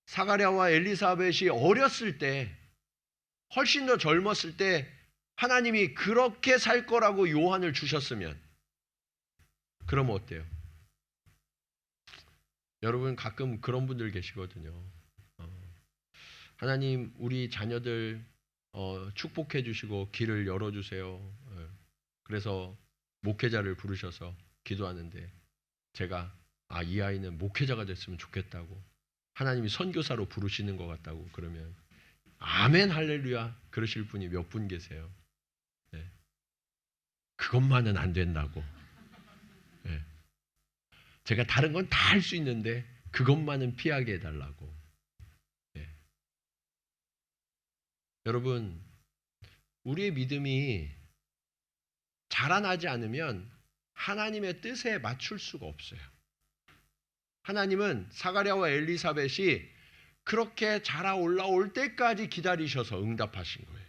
사가랴와 엘리사벳이 어렸을 때, 훨씬 더 젊었을 때 하나님이 그렇게 살 거라고 요한을 주셨으면 그러면 어때요? 여러분 가끔 그런 분들 계시거든요. 하나님 우리 자녀들 축복해 주시고 길을 열어주세요. 그래서 목회자를 부르셔서 기도하는데 제가 이 아이는 목회자가 됐으면 좋겠다고 하나님이 선교사로 부르시는 것 같다고 그러면 아멘 할렐루야 그러실 분이 몇 분 계세요. 네. 그것만은 안 된다고. 네. 제가 다른 건 다 할 수 있는데 그것만은 피하게 해달라고. 네. 여러분 우리의 믿음이 자라나지 않으면 하나님의 뜻에 맞출 수가 없어요. 하나님은 사가랴와 엘리사벳이 그렇게 자라 올라올 때까지 기다리셔서 응답하신 거예요.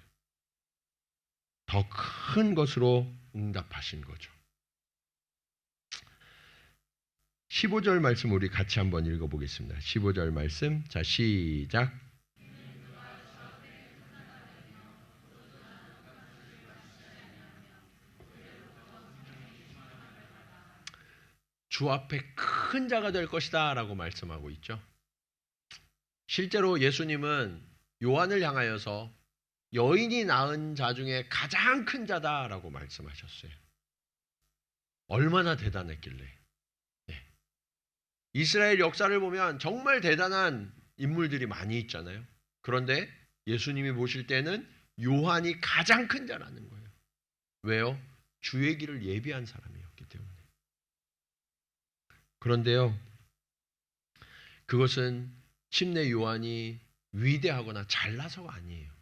더 큰 것으로 응답하신 거죠. 15절 말씀 우리 같이 한번 읽어보겠습니다. 15절 말씀 자 시작. 주 앞에 큰 자가 될 것이다 라고 말씀하고 있죠. 실제로 예수님은 요한을 향하여서 여인이 낳은 자 중에 가장 큰 자다라고 말씀하셨어요. 얼마나 대단했길래. 네. 이스라엘 역사를 보면 정말 대단한 인물들이 많이 있잖아요. 그런데 예수님이 보실 때는 요한이 가장 큰 자라는 거예요. 왜요? 주의 길을 예비한 사람이었기 때문에. 그런데요, 그것은 침례 요한이 위대하거나 잘나서가 아니에요.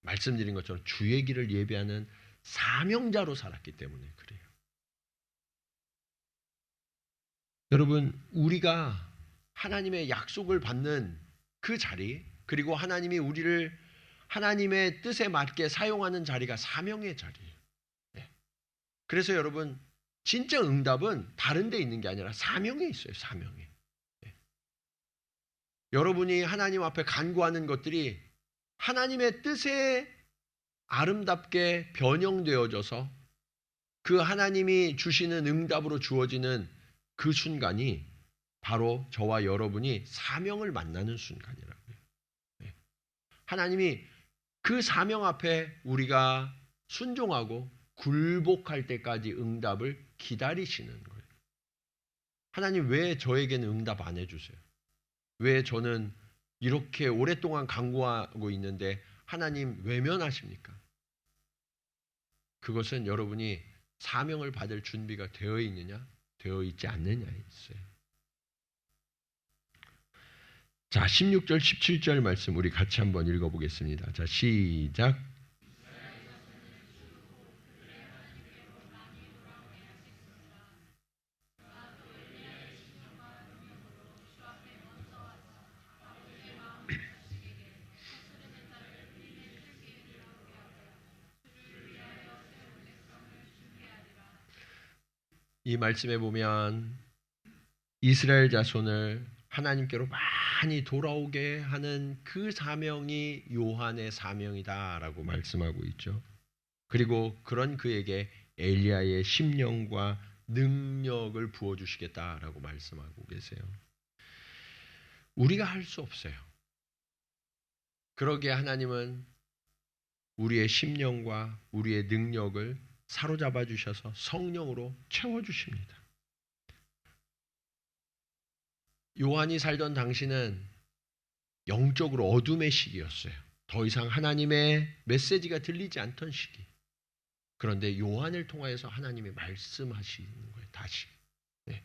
말씀드린 것처럼 주의 길을 예비하는 사명자로 살았기 때문에 그래요. 여러분, 우리가 하나님의 약속을 받는 그 자리, 그리고 하나님이 우리를 하나님의 뜻에 맞게 사용하는 자리가 사명의 자리예요. 네. 그래서 여러분, 진짜 응답은 다른 데 있는 게 아니라 사명에 있어요. 사명에. 네. 여러분이 하나님 앞에 간구하는 것들이 하나님의 뜻에 아름답게 변형되어져서 그 하나님이 주시는 응답으로 주어지는 그 순간이 바로 저와 여러분이 사명을 만나는 순간이라고요. 네. 하나님이 그 사명 앞에 우리가 순종하고 굴복할 때까지 응답을 기다리시는 거예요. 하나님 왜 저에게는 응답 안 해주세요? 왜 저는 이렇게 오랫동안 간구하고 있는데 하나님 외면하십니까? 그것은 여러분이 사명을 받을 준비가 되어 있느냐, 되어 있지 않느냐에 있어요. 자, 16절, 17절 말씀 우리 같이 한번 읽어보겠습니다. 자, 시작. 이 말씀에 보면 이스라엘 자손을 하나님께로 많이 돌아오게 하는 그 사명이 요한의 사명이다라고 말씀하고 있죠. 그리고 그런 그에게 엘리야의 심령과 능력을 부어주시겠다라고 말씀하고 계세요. 우리가 할 수 없어요. 그러기에 하나님은 우리의 심령과 우리의 능력을 사로잡아 주셔서 성령으로 채워주십니다. 요한이 살던 당시는 영적으로 어둠의 시기였어요. 더 이상 하나님의 메시지가 들리지 않던 시기. 그런데 요한을 통하여서 하나님이 말씀하시는 거예요. 다시. 네.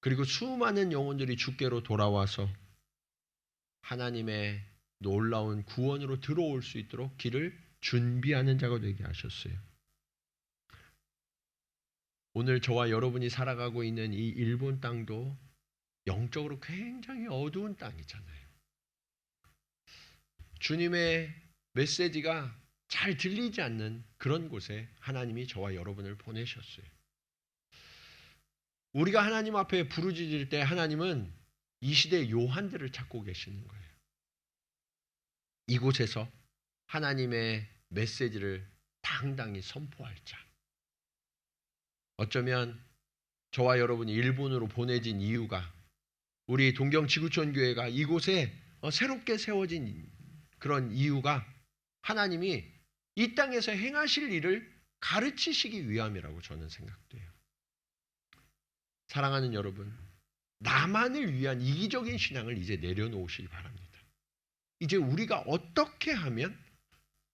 그리고 수많은 영혼들이 주께로 돌아와서 하나님의 놀라운 구원으로 들어올 수 있도록 길을 준비하는 자가 되게 하셨어요. 오늘 저와 여러분이 살아가고 있는 이 일본 땅도 영적으로 굉장히 어두운 땅이잖아요. 주님의 메시지가 잘 들리지 않는 그런 곳에 하나님이 저와 여러분을 보내셨어요. 우리가 하나님 앞에 부르짖을 때 하나님은 이 시대의 요한들을 찾고 계시는 거예요. 이곳에서 하나님의 메시지를 당당히 선포할 자. 어쩌면 저와 여러분이 일본으로 보내진 이유가 우리 동경 지구촌 교회가 이곳에 새롭게 세워진 그런 이유가 하나님이 이 땅에서 행하실 일을 가르치시기 위함이라고 저는 생각돼요. 사랑하는 여러분, 나만을 위한 이기적인 신앙을 이제 내려놓으시기 바랍니다. 이제 우리가 어떻게 하면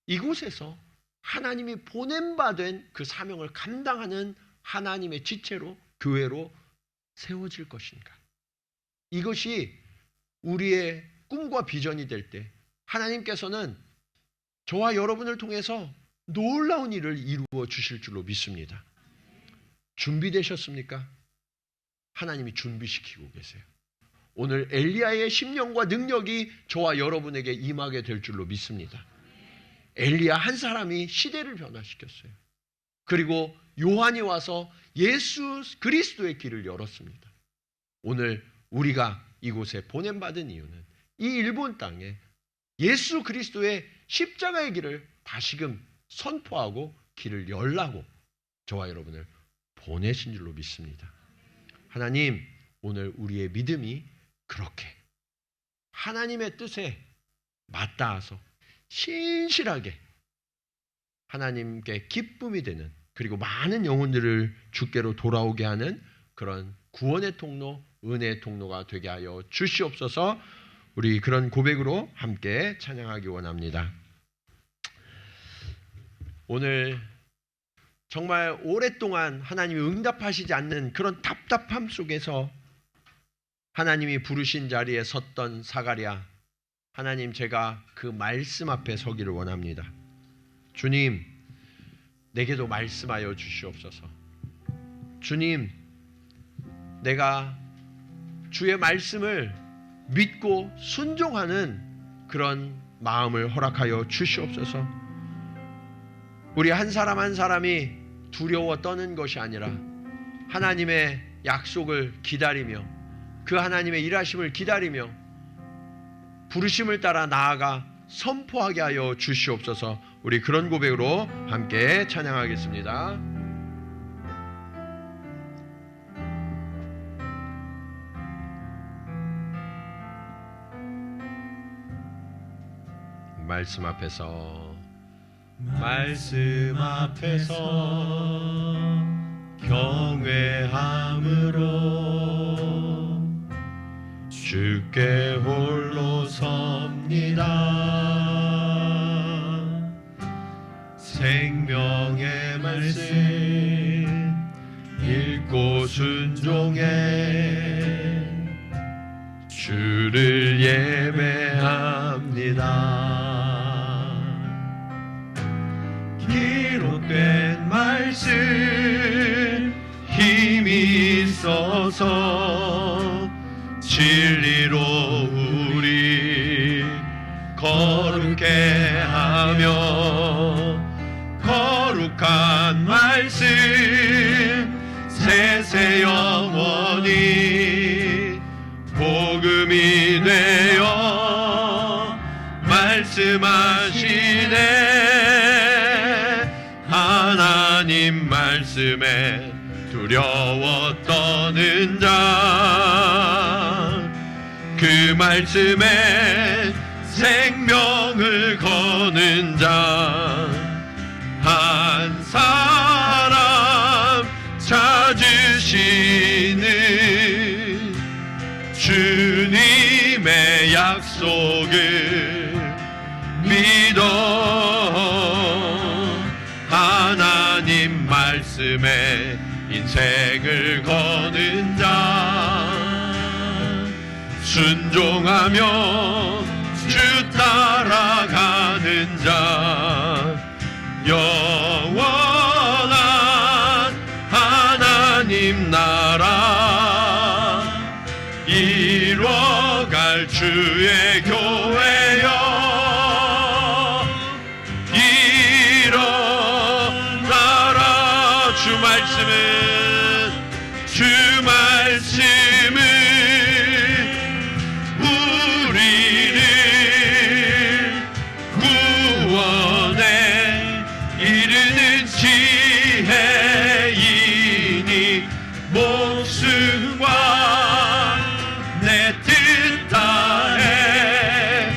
이곳에서 하나님이 보냄받은 그 사명을 감당하는 하나님의 지체로, 교회로 세워질 것인가? 이것이 우리의 꿈과 비전이 될 때 하나님께서는 저와 여러분을 통해서 놀라운 일을 이루어 주실 줄로 믿습니다. 준비되셨습니까? 하나님이 준비시키고 계세요. 오늘 엘리야의 심령과 능력이 저와 여러분에게 임하게 될 줄로 믿습니다. 엘리야 한 사람이 시대를 변화시켰어요. 그리고 요한이 와서 예수 그리스도의 길을 열었습니다. 오늘 우리가 이곳에 보냄받은 이유는 이 일본 땅에 예수 그리스도의 십자가의 길을 다시금 선포하고 길을 열라고 저와 여러분을 보내신 줄로 믿습니다. 하나님, 오늘 우리의 믿음이 그렇게 하나님의 뜻에 맞닿아서 신실하게 하나님께 기쁨이 되는, 그리고 많은 영혼들을 주께로 돌아오게 하는 그런 구원의 통로, 은혜의 통로가 되게 하여 주시옵소서. 우리 그런 고백으로 함께 찬양하기 원합니다. 오늘 정말 오랫동안 하나님이 응답하시지 않는 그런 답답함 속에서 하나님이 부르신 자리에 섰던 사가랴, 하나님, 제가 그 말씀 앞에 서기를 원합니다. 주님, 내게도 말씀하여 주시옵소서. 주님, 내가 주의 말씀을 믿고 순종하는 그런 마음을 허락하여 주시옵소서. 우리 한 사람 한 사람이 두려워 떠는 것이 아니라 하나님의 약속을 기다리며 그 하나님의 일하심을 기다리며 부르심을 따라 나아가 선포하게 하여 주시옵소서. 우리 그런 고백으로 함께 찬양하겠습니다. 말씀 앞에서 경외함으로 주께 홀로 섭니다. 생명의 말씀 읽고 순종해 주를 예배합니다. 기록된 말씀 힘이 있어서 진리로 우리 거룩해 하며 거룩한 말씀 세세 영원히 복음이 되어 말씀하시네. 하나님 말씀에 두려워 떠는 자, 그 말씀에 생명을 거는 자, 한 사람 찾으시는 주님의 약속을 믿어 하나님 말씀에 인생을 거는 자, 순종하며 주 따라가는 자, 영원한 하나님 나라 이뤄갈 주의 교회여, 일어나라. 주 말씀은 우리를 구원에 이르는 지혜이니 목숨과 내 뜻 다해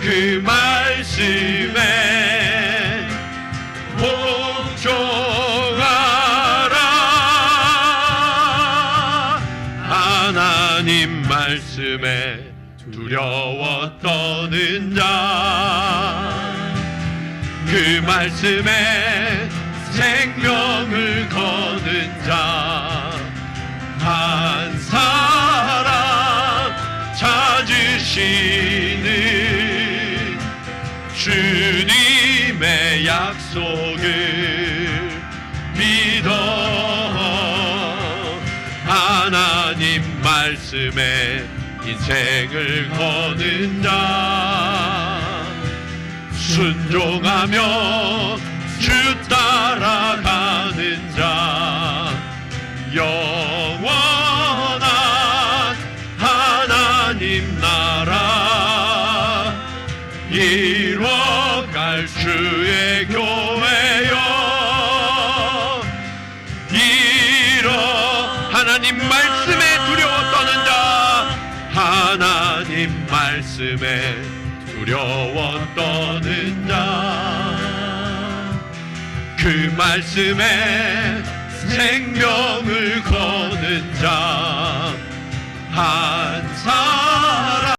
그 말씀에 복종하라. 하나님 말씀에 두려워 떠는 자, 그 말씀에 생명을 거는 자, 한 사람 찾으시는 주님의 약속을 믿어 하나님 말씀에 인생을 거는 자, 순종하며 주 따라가는 자, 영원한 하나님 나라 이뤄갈 주의 교회여, 하나님 말씀에 두려워 떠는 자, 하나님 말씀에 두려워 떠는 자, 그 말씀에 생명을 거는 자, 한 사람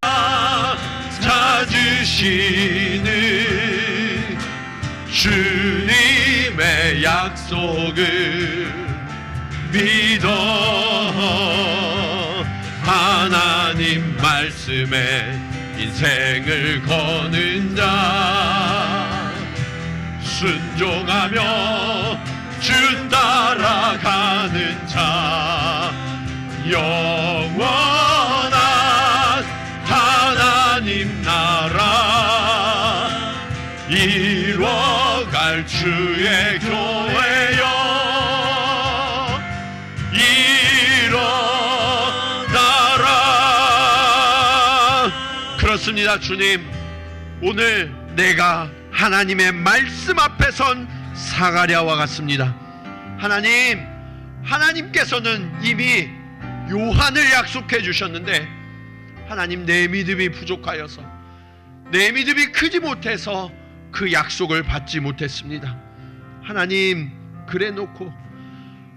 하나님 말씀에 인생을 거는 자, 순종하며 주 따라가는 자, 영원한 하나님 나라 이뤄갈 주의 교회여 일어나라. 그렇습니다. 주님, 오늘 내가 하나님의 말씀 앞에 선 사가랴와 같습니다. 하나님께서는 이미 요한을 약속해 주셨는데, 하나님, 내 믿음이 부족하여서, 내 믿음이 크지 못해서 그 약속을 받지 못했습니다. 하나님, 그래 놓고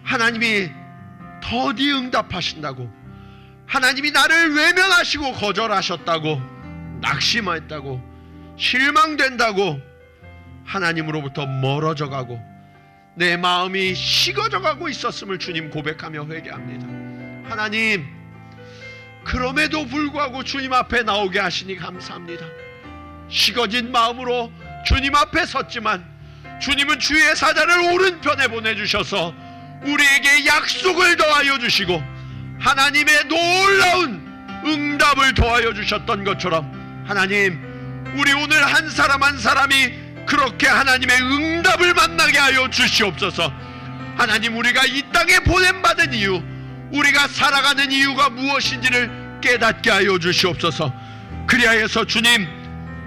하나님이 더디 응답하신다고, 하나님이 나를 외면하시고 거절하셨다고, 낙심했다고, 실망된다고 하나님으로부터 멀어져 가고 내 마음이 식어져 가고 있었음을 주님 고백하며 회개합니다. 하나님, 그럼에도 불구하고 주님 앞에 나오게 하시니 감사합니다. 식어진 마음으로 주님 앞에 섰지만 주님은 주의 사자를 오른편에 보내주셔서 우리에게 약속을 더하여 주시고 하나님의 놀라운 응답을 더하여 주셨던 것처럼, 하나님, 우리 오늘 한 사람 한 사람이 그렇게 하나님의 응답을 만나게 하여 주시옵소서. 하나님, 우리가 이 땅에 보냄받은 이유, 우리가 살아가는 이유가 무엇인지를 깨닫게 하여 주시옵소서. 그리하여서 주님,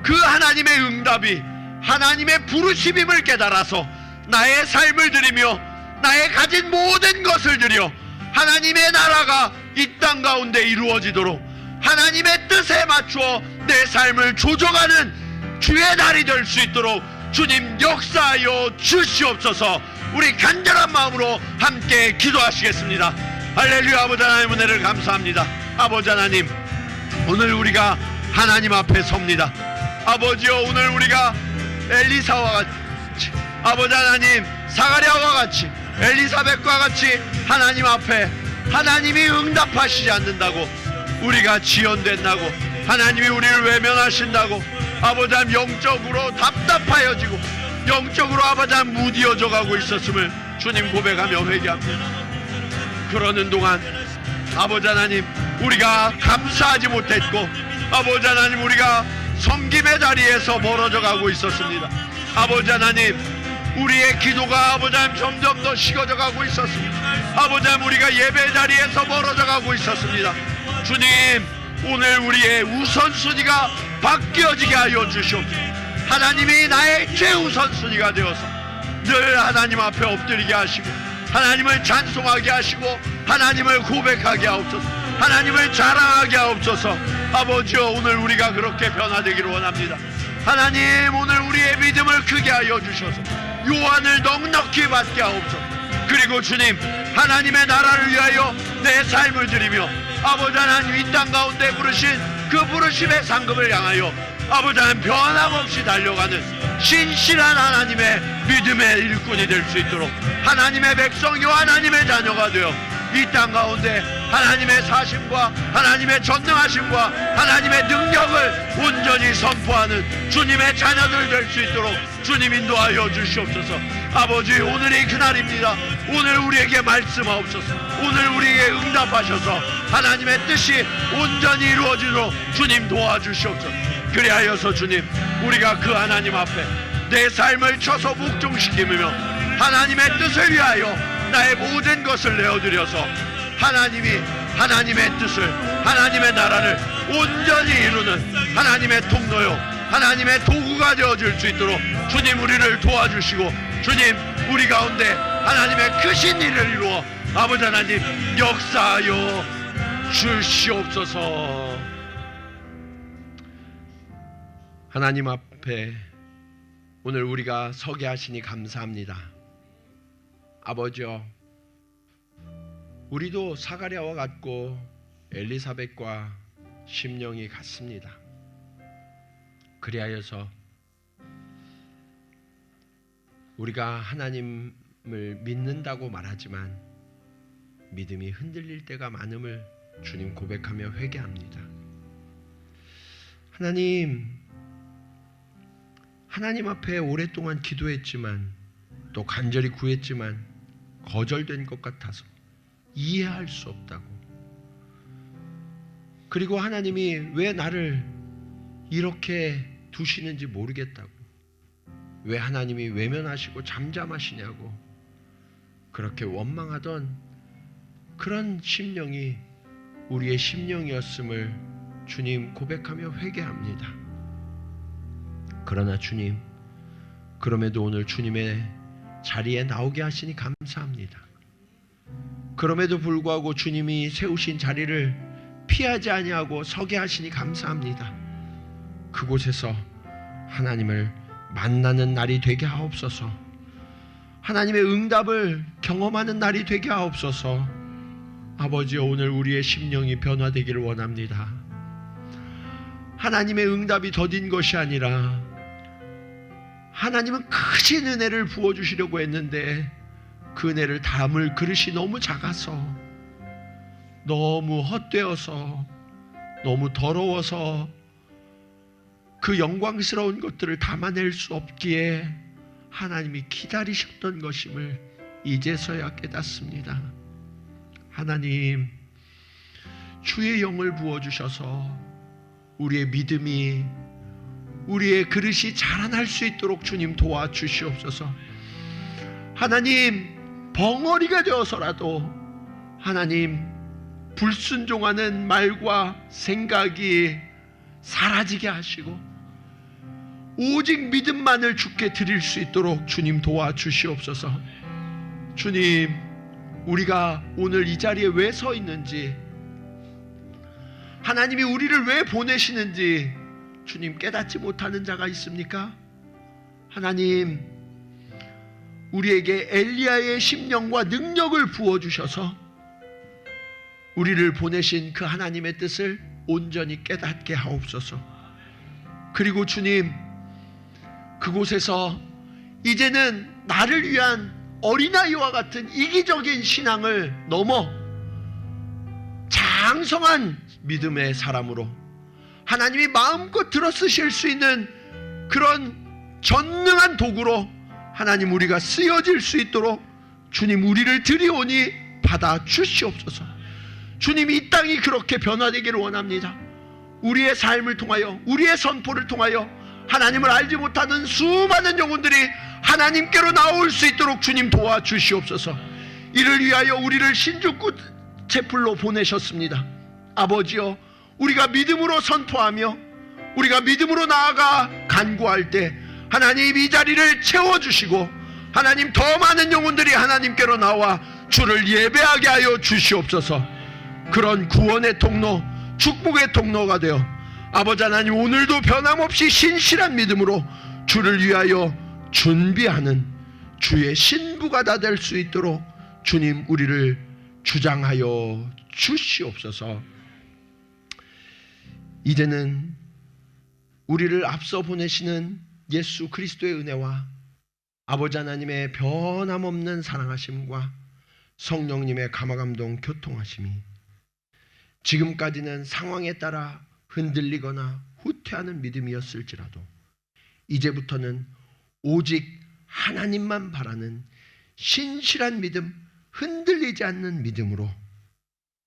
그 하나님의 응답이 하나님의 부르심임을 깨달아서 나의 삶을 드리며 나의 가진 모든 것을 드려 하나님의 나라가 이 땅 가운데 이루어지도록 하나님의 뜻에 맞추어 내 삶을 조정하는 주의 날이 될 수 있도록 주님 역사하여 주시옵소서. 우리 간절한 마음으로 함께 기도하시겠습니다. 할렐루야. 아버지 하나님, 은혜를 감사합니다. 아버지 하나님, 오늘 우리가 하나님 앞에 섭니다. 아버지여, 오늘 우리가 엘리사와 같이, 아버지 하나님, 사가랴와 같이, 엘리사벳과 같이 하나님 앞에 하나님이 응답하시지 않는다고, 우리가 지연된다고, 하나님이 우리를 외면하신다고, 아버지 하나님, 영적으로 답답하여지고 영적으로 아버지 하나님 무디어져 가고 있었음을 주님 고백하며 회개합니다. 그러는 동안 아버지 하나님, 우리가 감사하지 못했고, 아버지 하나님, 우리가 섬김의 자리에서 멀어져 가고 있었습니다. 아버지 하나님, 우리의 기도가 아버지 하나님 점점 더 식어져 가고 있었습니다. 아버지 하나님, 우리가 예배 자리에서 멀어져 가고 있었습니다. 주님, 오늘 우리의 우선순위가 바뀌어지게 하여 주시옵소서. 하나님이 나의 최우선순위가 되어서 늘 하나님 앞에 엎드리게 하시고 하나님을 찬송하게 하시고 하나님을 고백하게 하옵소서. 하나님을 자랑하게 하옵소서. 아버지여, 오늘 우리가 그렇게 변화되기를 원합니다. 하나님, 오늘 우리의 믿음을 크게 하여 주셔서 요한을 넉넉히 받게 하옵소서. 그리고 주님, 하나님의 나라를 위하여 내 삶을 드리며 아버지 하나님, 이 땅 가운데 부르신 그 부르심의 상급을 향하여 아버지 하나님 변함없이 달려가는 신실한 하나님의 믿음의 일꾼이 될 수 있도록 하나님의 백성이요 하나님의 자녀가 되어 이 땅 가운데 하나님의 사심과 하나님의 전능하심과 하나님의 능력을 온전히 선포하는 주님의 자녀들 될 수 있도록 주님 인도하여 주시옵소서. 아버지, 오늘이 그날입니다. 오늘 우리에게 말씀하옵소서. 오늘 우리에게 응답하셔서 하나님의 뜻이 온전히 이루어지도록 주님 도와주시옵소서. 그리하여서 주님, 우리가 그 하나님 앞에 내 삶을 쳐서 묵종시키며 하나님의 뜻을 위하여 나의 모든 것을 내어드려서 하나님이 하나님의 뜻을, 하나님의 나라를 온전히 이루는 하나님의 통로요 하나님의 도구가 되어줄 수 있도록 주님 우리를 도와주시고 주님 우리 가운데 하나님의 크신 일을 이루어 아버지 하나님 역사하여 주시옵소서. 하나님 앞에 오늘 우리가 서게 하시니 감사합니다. 아버지여, 우리도 사가랴와 같고 엘리사벳과 심령이 같습니다. 그리하여서 우리가 하나님을 믿는다고 말하지만 믿음이 흔들릴 때가 많음을 주님 고백하며 회개합니다. 하나님 앞에 오랫동안 기도했지만 또 간절히 구했지만 거절된 것 같아서 이해할 수 없다고, 그리고 하나님이 왜 나를 이렇게 두시는지 모르겠다고, 왜 하나님이 외면하시고 잠잠하시냐고 그렇게 원망하던 그런 심령이 우리의 심령이었음을 주님 고백하며 회개합니다. 그러나 주님, 그럼에도 오늘 주님의 자리에 나오게 하시니 감사합니다. 그럼에도 불구하고 주님이 세우신 자리를 피하지 아니하고 서게 하시니 감사합니다. 그곳에서 하나님을 만나는 날이 되게 하옵소서. 하나님의 응답을 경험하는 날이 되게 하옵소서. 아버지여, 오늘 우리의 심령이 변화되기를 원합니다. 하나님의 응답이 더딘 것이 아니라 하나님은 크신 은혜를 부어주시려고 했는데 그 은혜를 담을 그릇이 너무 작아서, 너무 헛되어서, 너무 더러워서 그 영광스러운 것들을 담아낼 수 없기에 하나님이 기다리셨던 것임을 이제서야 깨닫습니다. 하나님, 주의 영을 부어주셔서 우리의 믿음이, 우리의 그릇이 자라날 수 있도록 주님 도와주시옵소서. 하나님, 벙어리가 되어서라도 하나님 불순종하는 말과 생각이 사라지게 하시고 오직 믿음만을 주께 드릴 수 있도록 주님 도와주시옵소서. 주님, 우리가 오늘 이 자리에 왜 서 있는지, 하나님이 우리를 왜 보내시는지 주님 깨닫지 못하는 자가 있습니까? 하나님, 우리에게 엘리야의 심령과 능력을 부어주셔서 우리를 보내신 그 하나님의 뜻을 온전히 깨닫게 하옵소서. 그리고 주님, 그곳에서 이제는 나를 위한 어린아이와 같은 이기적인 신앙을 넘어 장성한 믿음의 사람으로 하나님이 마음껏 들어쓰실 수 있는 그런 전능한 도구로 하나님 우리가 쓰여질 수 있도록 주님 우리를 들이오니 받아 주시옵소서. 주님, 이 땅이 그렇게 변화되기를 원합니다. 우리의 삶을 통하여, 우리의 선포를 통하여 하나님을 알지 못하는 수많은 영혼들이 하나님께로 나올 수 있도록 주님 도와주시옵소서. 이를 위하여 우리를 신주쿠 채플로 보내셨습니다. 아버지여, 우리가 믿음으로 선포하며 우리가 믿음으로 나아가 간구할 때 하나님 이 자리를 채워주시고 하나님 더 많은 영혼들이 하나님께로 나와 주를 예배하게 하여 주시옵소서. 그런 구원의 통로, 축복의 통로가 되어 아버지 하나님, 오늘도 변함없이 신실한 믿음으로 주를 위하여 준비하는 주의 신부가 다 될 수 있도록 주님 우리를 주장하여 주시옵소서. 이제는 우리를 앞서 보내시는 예수 그리스도의 은혜와 아버지 하나님의 변함없는 사랑하심과 성령님의 감화감동 교통하심이 지금까지는 상황에 따라 흔들리거나 후퇴하는 믿음이었을지라도 이제부터는 오직 하나님만 바라는 신실한 믿음, 흔들리지 않는 믿음으로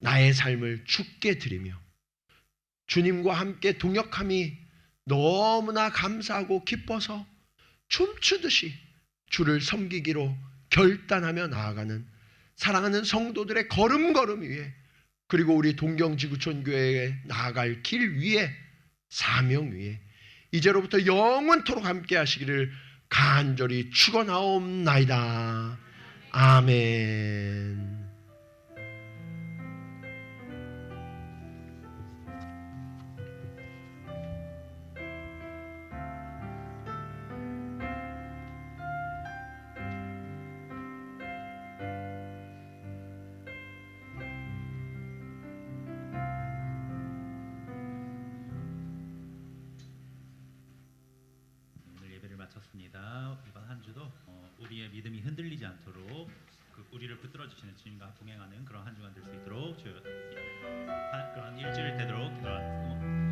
나의 삶을 주께 드리며 주님과 함께 동역함이 너무나 감사하고 기뻐서 춤추듯이 주를 섬기기로 결단하며 나아가는 사랑하는 성도들의 걸음걸음 위에, 그리고 우리 동경지구촌교회에 나아갈 길 위에, 사명 위에 이제로부터 영원토록 함께 하시기를 간절히 축원하옵나이다. 아멘. 마쳤습니다. 이번 한 주도 우리의 믿음이 흔들리지 않도록 그 우리를 붙들어 주시는 주님과 동행하는 그런 한 주간 될 수 있도록 그런 일주일 되도록